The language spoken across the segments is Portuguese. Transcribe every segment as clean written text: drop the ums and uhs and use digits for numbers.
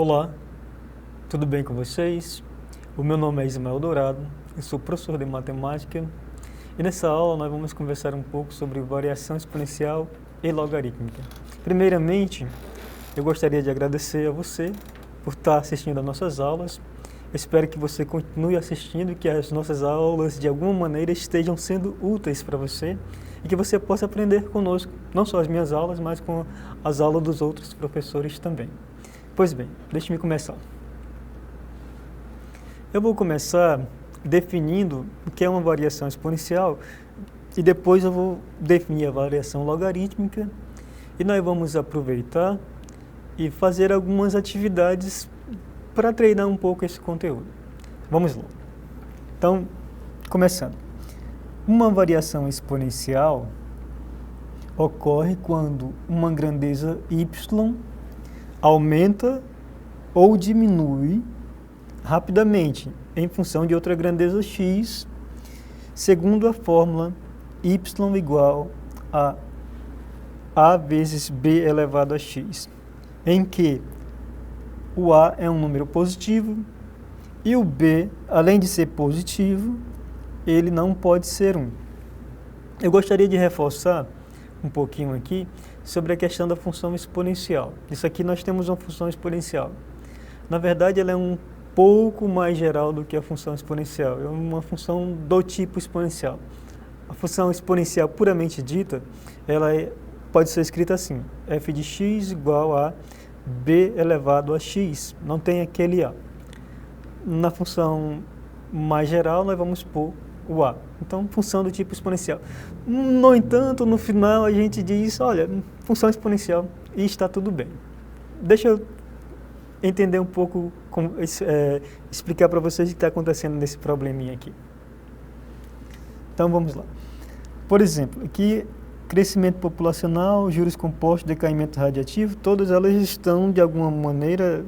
Olá, tudo bem com vocês? O meu nome é Ismael Dourado, eu sou professor de matemática e nessa aula nós vamos conversar um pouco sobre variação exponencial e logarítmica. Primeiramente, eu gostaria de agradecer a você por estar assistindo às nossas aulas. Eu espero que você continue assistindo e que as nossas aulas de alguma maneira estejam sendo úteis para você e que você possa aprender conosco, não só as minhas aulas, mas com as aulas dos outros professores também. Pois bem, deixe-me começar. Eu vou começar definindo o que é uma variação exponencial e depois eu vou definir a variação logarítmica e nós vamos aproveitar e fazer algumas atividades para treinar um pouco esse conteúdo. Vamos lá. Então, começando. Uma variação exponencial ocorre quando uma grandeza y aumenta ou diminui rapidamente em função de outra grandeza x, segundo a fórmula y igual a vezes b elevado a x, em que o a é um número positivo e o b, além de ser positivo, ele não pode ser 1. Eu gostaria de reforçar um pouquinho aqui sobre a questão da função exponencial. Isso aqui nós temos uma função exponencial. Na verdade, ela é um pouco mais geral do que a função exponencial. É uma função do tipo exponencial. A função exponencial puramente dita, pode ser escrita assim: f de x igual a b elevado a x. Não tem aquele a. Na função mais geral, nós vamos pôr o a. Então, função do tipo exponencial. No entanto, no final a gente diz, olha, função exponencial e está tudo bem. Deixa eu entender um pouco, explicar para vocês o que está acontecendo nesse probleminha aqui. Então, vamos lá. Por exemplo, aqui, crescimento populacional, juros compostos, decaimento radiativo, todas elas estão, de alguma maneira,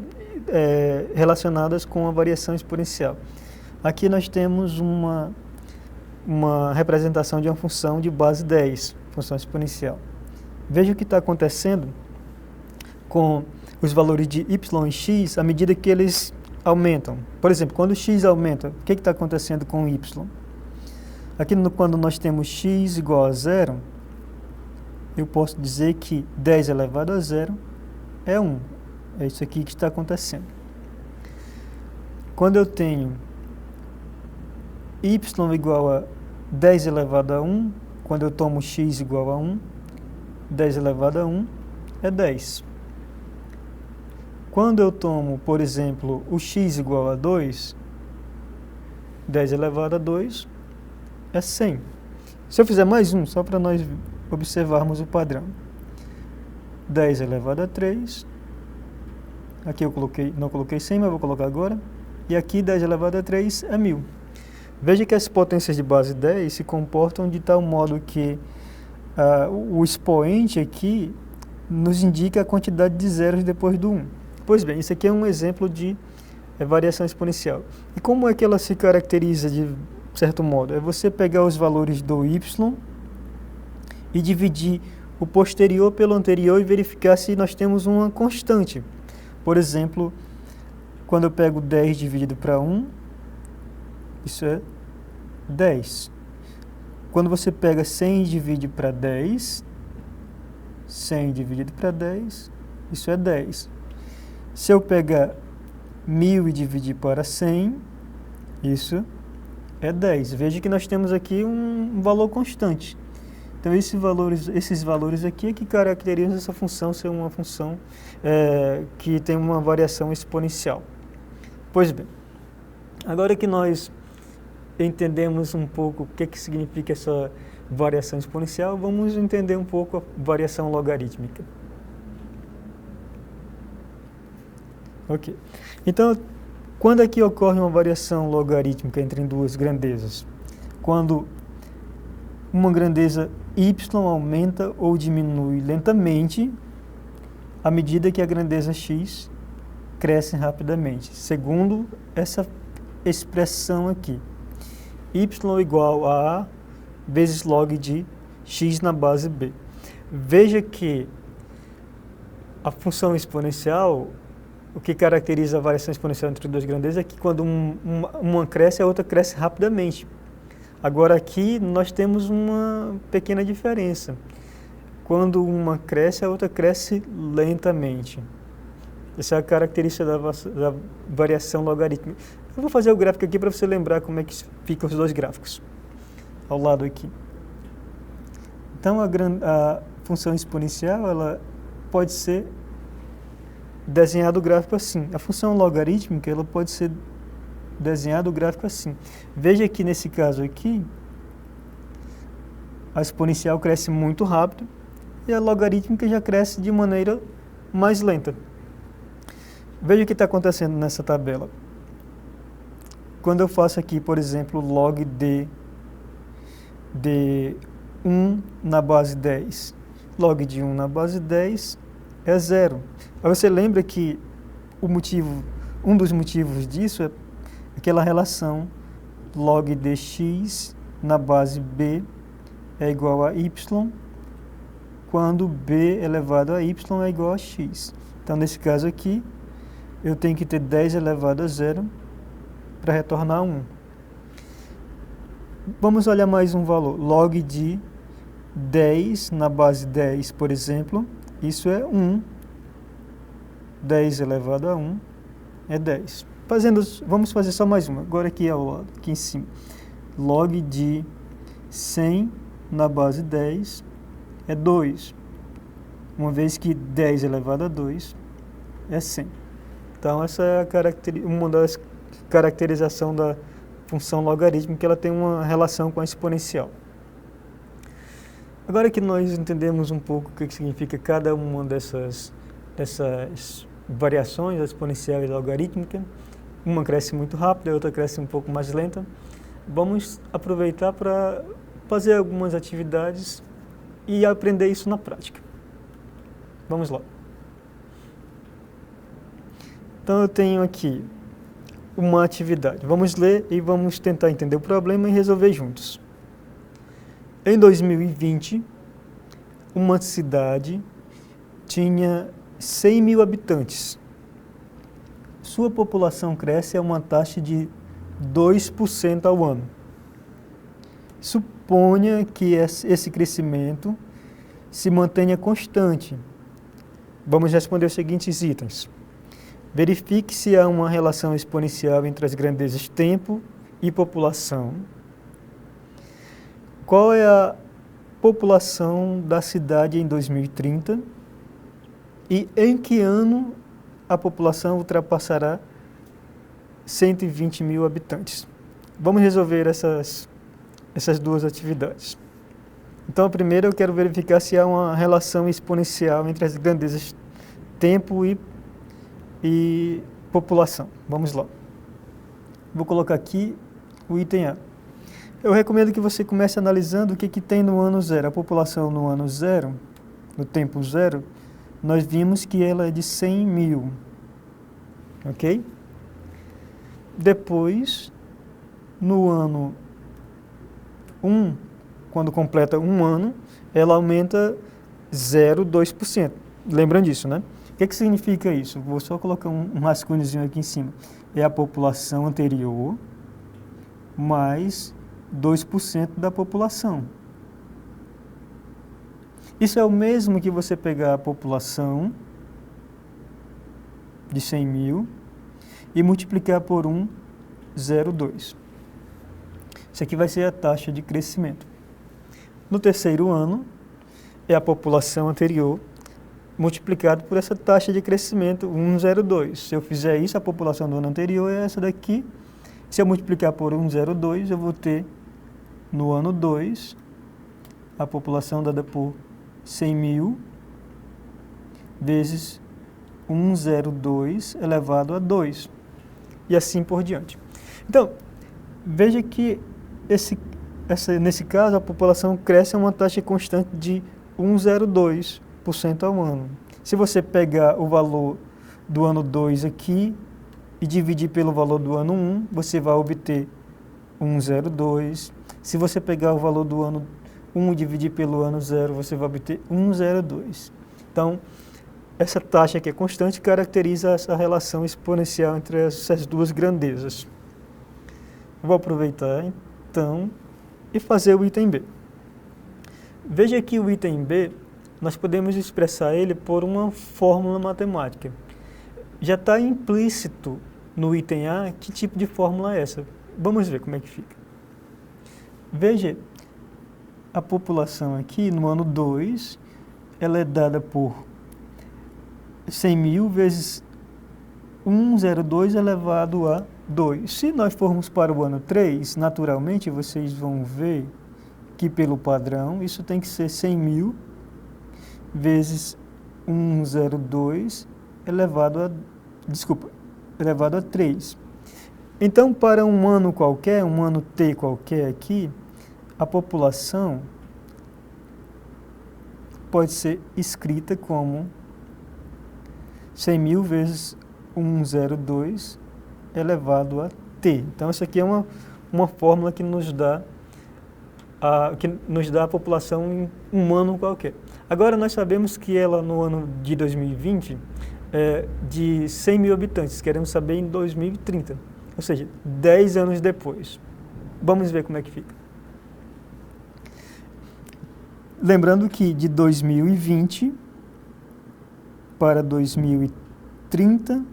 relacionadas com a variação exponencial. Aqui nós temos uma representação de uma função de base 10, função exponencial. Veja o que está acontecendo com os valores de y e x à medida que eles aumentam. Por exemplo, quando x aumenta, o que está acontecendo com o y? Aqui, quando nós temos x igual a 0, eu posso dizer que 10 elevado a 0 é 1. É isso aqui que está acontecendo. Quando eu tenho y igual a 10 elevado a 1, quando eu tomo x igual a 1, 10 elevado a 1 é 10. Quando eu tomo, por exemplo, o x igual a 2, 10 elevado a 2 é 100. Se eu fizer mais um, só para nós observarmos o padrão. 10 elevado a 3, aqui eu não coloquei 100, mas vou colocar agora. E aqui 10 elevado a 3 é 1000. Veja que as potências de base 10 se comportam de tal modo que o expoente aqui nos indica a quantidade de zeros depois do 1. Pois bem, isso aqui é um exemplo de variação exponencial. E como é que ela se caracteriza de certo modo? É você pegar os valores do y e dividir o posterior pelo anterior e verificar se nós temos uma constante. Por exemplo, quando eu pego 10 dividido para 1, isso é 10. Quando você pega 100 e divide para 10, 100 dividido para 10, isso é 10. Se eu pegar 1000 e dividir para 100, isso é 10. Veja que nós temos aqui um valor constante. Então, esses valores aqui é que caracterizam essa função ser uma função que tem uma variação exponencial. Pois bem, agora que nós entendemos um pouco o que significa essa variação exponencial, vamos entender um pouco a variação logarítmica. Ok. Então, quando é que ocorre uma variação logarítmica entre duas grandezas? Quando uma grandeza y aumenta ou diminui lentamente à medida que a grandeza x cresce rapidamente, segundo essa expressão aqui. Y igual a A vezes log de x na base b. Veja que a função exponencial o que caracteriza a variação exponencial entre duas grandezas é que quando uma cresce, a outra cresce rapidamente. Agora aqui nós temos uma pequena diferença. Quando uma cresce, a outra cresce lentamente. Essa é a característica da variação logarítmica. Eu vou fazer o gráfico aqui para você lembrar como é que ficam os dois gráficos. Ao lado aqui. Então a função exponencial ela pode ser desenhado o gráfico assim. A função logarítmica ela pode ser desenhado o gráfico assim. Veja que nesse caso aqui, a exponencial cresce muito rápido e a logarítmica já cresce de maneira mais lenta. Veja o que está acontecendo nessa tabela. Quando eu faço aqui, por exemplo, log de 1 na base 10, log de 1 na base 10 é 0. Aí você lembra que um dos motivos disso é aquela relação log de x na base b é igual a y, quando b elevado a y é igual a x. Então, nesse caso aqui, eu tenho que ter 10 elevado a 0 para retornar 1. Vamos olhar mais um valor. Log de 10 na base 10, por exemplo, isso é 1. 10 elevado a 1 é 10. Vamos fazer só mais uma. Agora aqui ao lado, aqui em cima. Log de 100 na base 10 é 2. Uma vez que 10 elevado a 2 é 100. Então, essa é uma das caracterizações da função logarítmica, que ela tem uma relação com a exponencial. Agora que nós entendemos um pouco o que significa cada uma dessas variações, a exponencial e a logarítmica, uma cresce muito rápido, a outra cresce um pouco mais lenta, vamos aproveitar para fazer algumas atividades e aprender isso na prática. Vamos lá. Então, eu tenho aqui uma atividade. Vamos ler e vamos tentar entender o problema e resolver juntos. Em 2020, uma cidade tinha 100 mil habitantes. Sua população cresce a uma taxa de 2% ao ano. Suponha que esse crescimento se mantenha constante. Vamos responder os seguintes itens. Verifique se há uma relação exponencial entre as grandezas tempo e população. Qual é a população da cidade em 2030? E em que ano a população ultrapassará 120 mil habitantes? Vamos resolver essas duas atividades. Então, a primeira eu quero verificar se há uma relação exponencial entre as grandezas tempo e população. Vamos lá. Vou colocar aqui o item A. Eu recomendo que você comece analisando o que tem no ano zero. A população no ano zero, no tempo zero, nós vimos que ela é de 100 mil. Ok? Depois, no ano 1, quando completa um ano, ela aumenta 0,2%. Lembram disso, né? O que significa isso? Vou só colocar um rascunhozinho aqui em cima. É a população anterior mais 2% da população. Isso é o mesmo que você pegar a população de 100 mil e multiplicar por 1,02. Isso aqui vai ser a taxa de crescimento. No terceiro ano, é a população anterior multiplicado por essa taxa de crescimento, 1,02. Se eu fizer isso, a população do ano anterior é essa daqui. Se eu multiplicar por 1,02, eu vou ter, no ano 2, a população dada por 100 mil vezes 1,02 elevado a 2. E assim por diante. Então, veja que nesse caso, a população cresce a uma taxa constante de 1,02% ao ano. Se você pegar o valor do ano 2 aqui e dividir pelo valor do ano 1, você vai obter 1,02. Se você pegar o valor do ano 1 e dividir pelo ano 0, você vai obter 1,02. Então, essa taxa que é constante caracteriza essa relação exponencial entre essas duas grandezas. Vou aproveitar, então, e fazer o item B. Veja que o item B, nós podemos expressar ele por uma fórmula matemática. Já está implícito no item A que tipo de fórmula é essa. Vamos ver como é que fica. Veja, a população aqui no ano 2, ela é dada por 100.000 vezes 102 elevado a 2. Se nós formos para o ano 3, naturalmente vocês vão ver que pelo padrão isso tem que ser 100.000 vezes 102 elevado a 3. Então, para um ano qualquer, um ano T qualquer aqui, a população pode ser escrita como 100.000 vezes 102 elevado a T. Então, isso aqui é uma fórmula que nos dá a população em um ano qualquer. Agora, nós sabemos que ela, no ano de 2020, é de 100.000 habitantes. Queremos saber em 2030, ou seja, 10 anos depois. Vamos ver como é que fica. Lembrando que de 2020 para 2030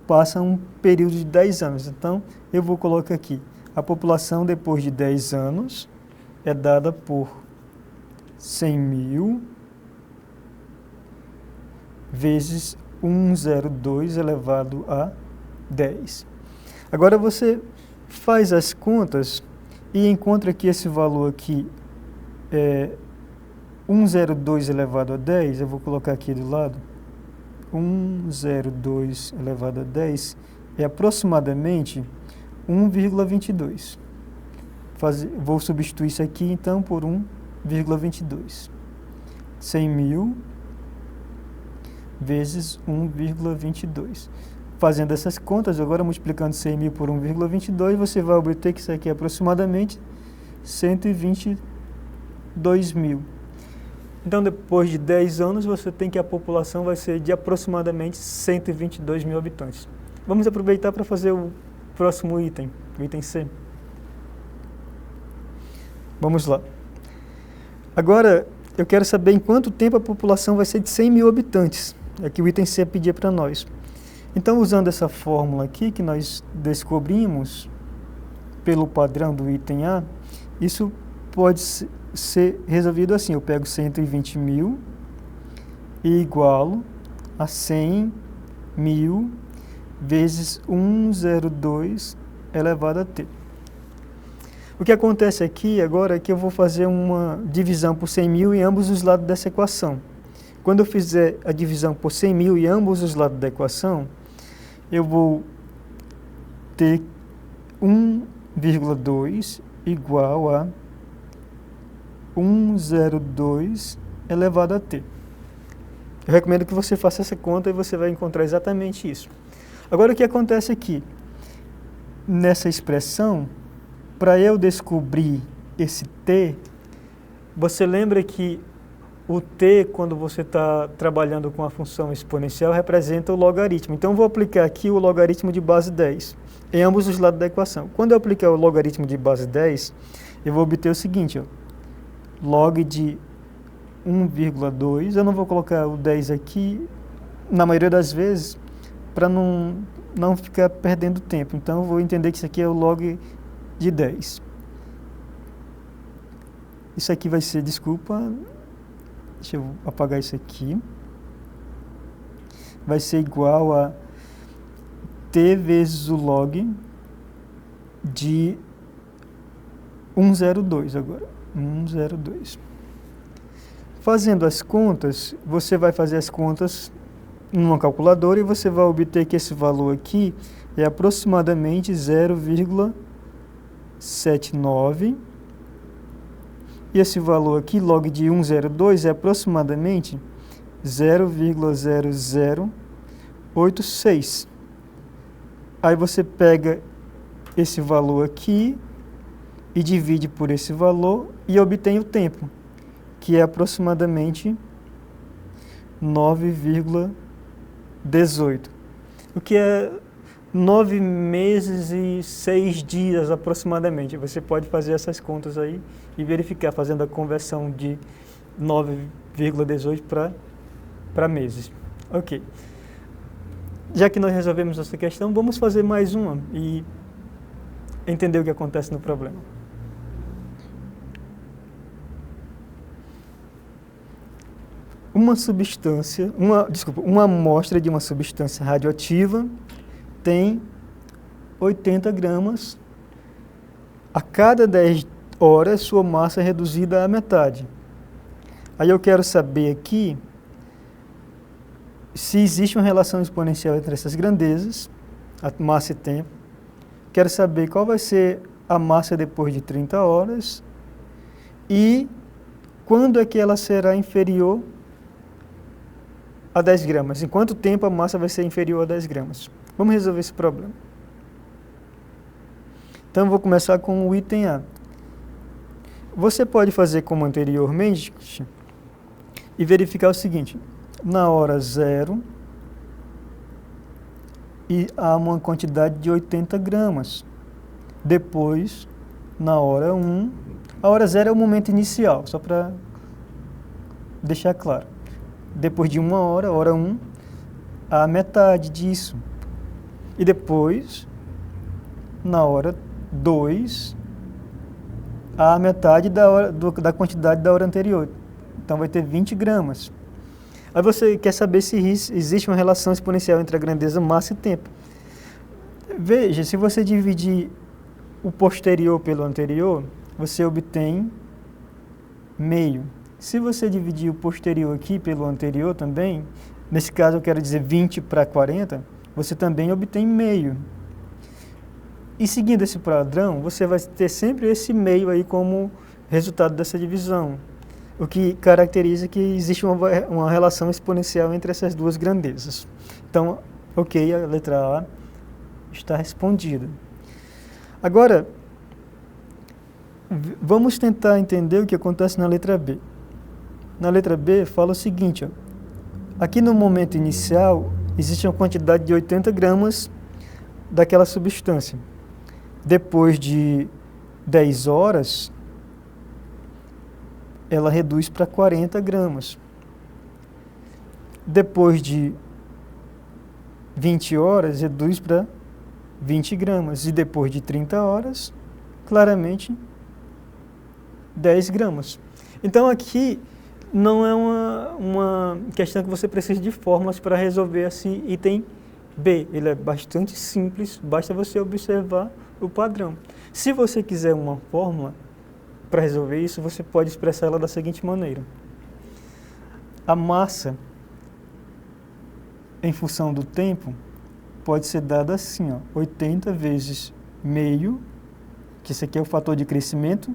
passa um período de 10 anos. Então, eu vou colocar aqui. A população depois de 10 anos é dada por 100.000 vezes 102 elevado a 10. Agora você faz as contas e encontra que esse valor aqui é 102 elevado a 10, eu vou colocar aqui do lado, 102 elevado a 10 é aproximadamente 1,22. Vou substituir isso aqui então por 1,22. 100.000 vezes 1,22. Fazendo essas contas, agora multiplicando 100.000 por 1,22, você vai obter que isso aqui é aproximadamente 122.000. Então, depois de 10 anos, você tem que a população vai ser de aproximadamente 122.000 habitantes. Vamos aproveitar para fazer o próximo item, o item C. Vamos lá. Agora, eu quero saber em quanto tempo a população vai ser de 100.000 habitantes. É que o item C pedia para nós. Então, usando essa fórmula aqui que nós descobrimos pelo padrão do item A, isso pode ser resolvido assim. Eu pego 120.000 e igualo a 100.000 vezes 102 elevado a t. O que acontece aqui agora é que eu vou fazer uma divisão por 100.000 em ambos os lados dessa equação. Quando eu fizer a divisão por 100.000 em ambos os lados da equação, eu vou ter 1,2 igual a 102 elevado a t. Eu recomendo que você faça essa conta e você vai encontrar exatamente isso. Agora, o que acontece aqui? Nessa expressão, para eu descobrir esse t, você lembra que o t, quando você está trabalhando com a função exponencial, representa o logaritmo. Então, eu vou aplicar aqui o logaritmo de base 10 em ambos os lados da equação. Quando eu aplicar o logaritmo de base 10, eu vou obter o seguinte, ó, log de 1,2, eu não vou colocar o 10 aqui, na maioria das vezes, para não ficar perdendo tempo. Então, eu vou entender que isso aqui é o log de 10. Isso aqui vai ser, desculpa, deixa eu apagar isso aqui. Vai ser igual a t vezes o log de 102 agora. 102. Fazendo as contas, você vai fazer as contas numa calculadora e você vai obter que esse valor aqui é aproximadamente 0,79. E esse valor aqui, log de 102, é aproximadamente 0,0086. Aí você pega esse valor aqui e divide por esse valor e obtém o tempo, que é aproximadamente 9,18, o que é 9 meses e 6 dias aproximadamente. Você pode fazer essas contas aí e verificar, fazendo a conversão de 9,18 para meses. Ok. Já que nós resolvemos essa questão, vamos fazer mais uma e entender o que acontece no problema. Uma amostra de uma substância radioativa tem 80 gramas. A cada 10 horas, sua massa é reduzida à metade. Aí eu quero saber aqui se existe uma relação exponencial entre essas grandezas, a massa e tempo. Quero saber qual vai ser a massa depois de 30 horas e quando é que ela será inferior a 10 gramas. Em quanto tempo a massa vai ser inferior a 10 gramas. Vamos resolver esse problema. Então, eu vou começar com o item A. Você pode fazer como anteriormente e verificar o seguinte. Na hora 0, e há uma quantidade de 80 gramas. Depois, na hora 1, a hora 0 é o momento inicial, só para deixar claro. Depois de 1 hora, hora 1, há metade disso. E depois, na hora 2, há a metade da quantidade da hora anterior. Então, vai ter 20 gramas. Aí você quer saber se existe uma relação exponencial entre a grandeza, massa e tempo. Veja, se você dividir o posterior pelo anterior, você obtém meio. Se você dividir o posterior aqui pelo anterior também, nesse caso eu quero dizer 20 para 40, você também obtém meio. E seguindo esse padrão, você vai ter sempre esse meio aí como resultado dessa divisão, o que caracteriza que existe uma relação exponencial entre essas duas grandezas. Então, ok, a letra A está respondida. Agora, vamos tentar entender o que acontece na letra B. Na letra B, fala o seguinte, ó, aqui no momento inicial, existe uma quantidade de 80 gramas daquela substância. Depois de 10 horas, ela reduz para 40 gramas. Depois de 20 horas, reduz para 20 gramas. E depois de 30 horas, claramente, 10 gramas. Então, aqui não é uma questão que você precisa de fórmulas para resolver esse item B. Ele é bastante simples, basta você observar o padrão. Se você quiser uma fórmula para resolver isso, você pode expressar ela da seguinte maneira. A massa, em função do tempo, pode ser dada assim, ó, 80 vezes meio, que esse aqui é o fator de crescimento,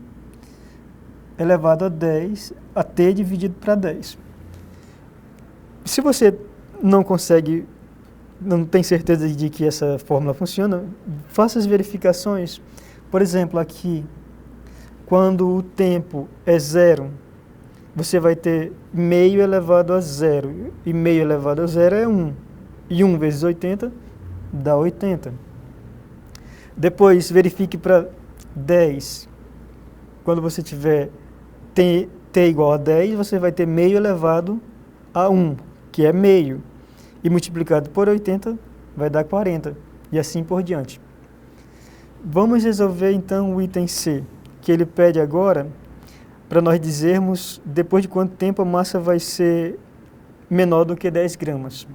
elevado a 10, a t dividido para 10. Se você não tem certeza de que essa fórmula funciona, faça as verificações. Por exemplo, aqui, quando o tempo é 0, você vai ter meio elevado a 0, e meio elevado a 0 é 1. E 1 vezes 80 dá 80. Depois, verifique para 10. Quando você tiver t igual a 10, você vai ter meio elevado a 1, que é meio. E multiplicado por 80 vai dar 40. E assim por diante. Vamos resolver então o item C, que ele pede agora para nós dizermos depois de quanto tempo a massa vai ser menor do que 10 gramas.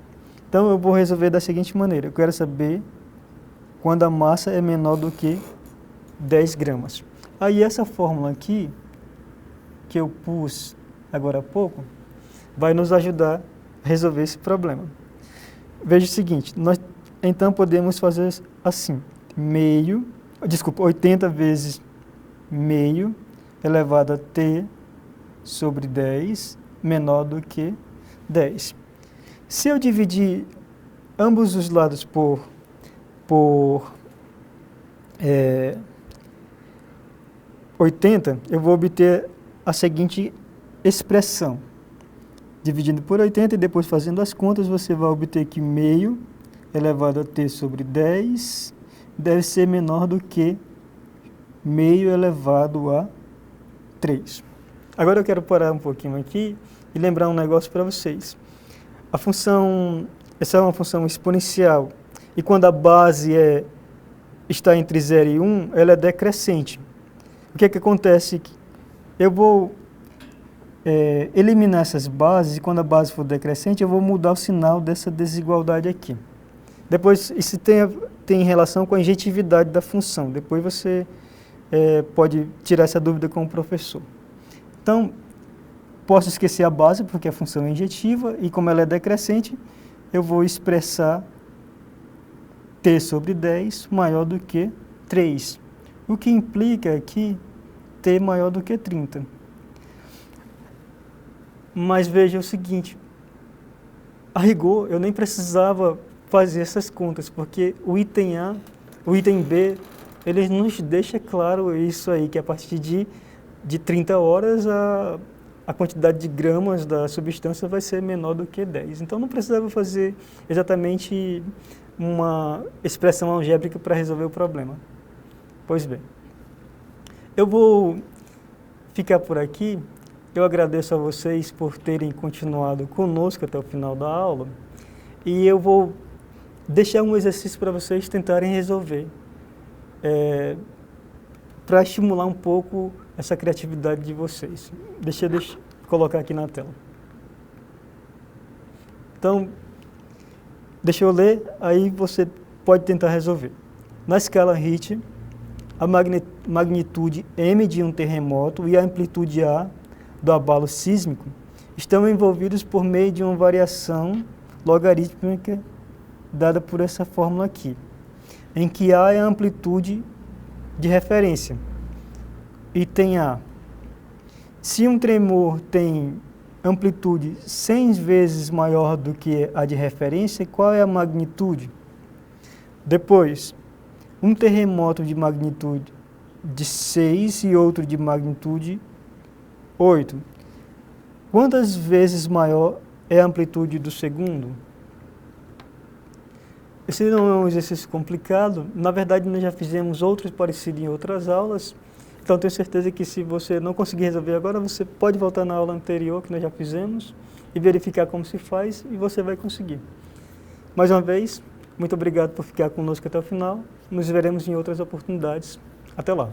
Então eu vou resolver da seguinte maneira. Eu quero saber quando a massa é menor do que 10 gramas. Aí essa fórmula aqui, que eu pus agora há pouco, vai nos ajudar a resolver esse problema. Veja o seguinte, nós então podemos fazer assim, 80 vezes meio elevado a t sobre 10 menor do que 10. Se eu dividir ambos os lados por 80, eu vou obter a seguinte expressão, dividindo por 80 e depois fazendo as contas, você vai obter que meio elevado a t sobre 10 deve ser menor do que meio elevado a 3. Agora eu quero parar um pouquinho aqui e lembrar um negócio para vocês. Essa é uma função exponencial, e quando a base está entre 0 e 1, ela é decrescente. O que acontece? Eu vou eliminar essas bases, e quando a base for decrescente, eu vou mudar o sinal dessa desigualdade aqui. Depois, isso tem relação com a injetividade da função. Depois você pode tirar essa dúvida com o professor. Então, posso esquecer a base, porque a função é injetiva, e como ela é decrescente, eu vou expressar t sobre 10 maior do que 3, o que implica aqui t maior do que 30. Mas veja o seguinte, a rigor eu nem precisava fazer essas contas, porque o item A, o item B, ele nos deixa claro isso aí, que a partir de 30 horas a quantidade de gramas da substância vai ser menor do que 10. Então não precisava fazer exatamente uma expressão algébrica para resolver o problema. Pois bem, eu vou ficar por aqui. Eu agradeço a vocês por terem continuado conosco até o final da aula, e eu vou deixar um exercício para vocês tentarem resolver, para estimular um pouco essa criatividade de vocês. Deixa eu colocar aqui na tela. Então, deixa eu ler, aí você pode tentar resolver. Na escala Richter, a magnitude m de um terremoto e a amplitude A do abalo sísmico estão envolvidos por meio de uma variação logarítmica dada por essa fórmula aqui, em que A é a amplitude de referência. Item A. Se um tremor tem amplitude 100 vezes maior do que a de referência, qual é a magnitude? Depois, um terremoto de magnitude de 6 e outro de magnitude 8. Quantas vezes maior é a amplitude do segundo? Esse não é um exercício complicado. Na verdade, nós já fizemos outros parecidos em outras aulas. Então, tenho certeza que se você não conseguir resolver agora, você pode voltar na aula anterior que nós já fizemos e verificar como se faz, e você vai conseguir. Mais uma vez, muito obrigado por ficar conosco até o final. Nos veremos em outras oportunidades. Até lá.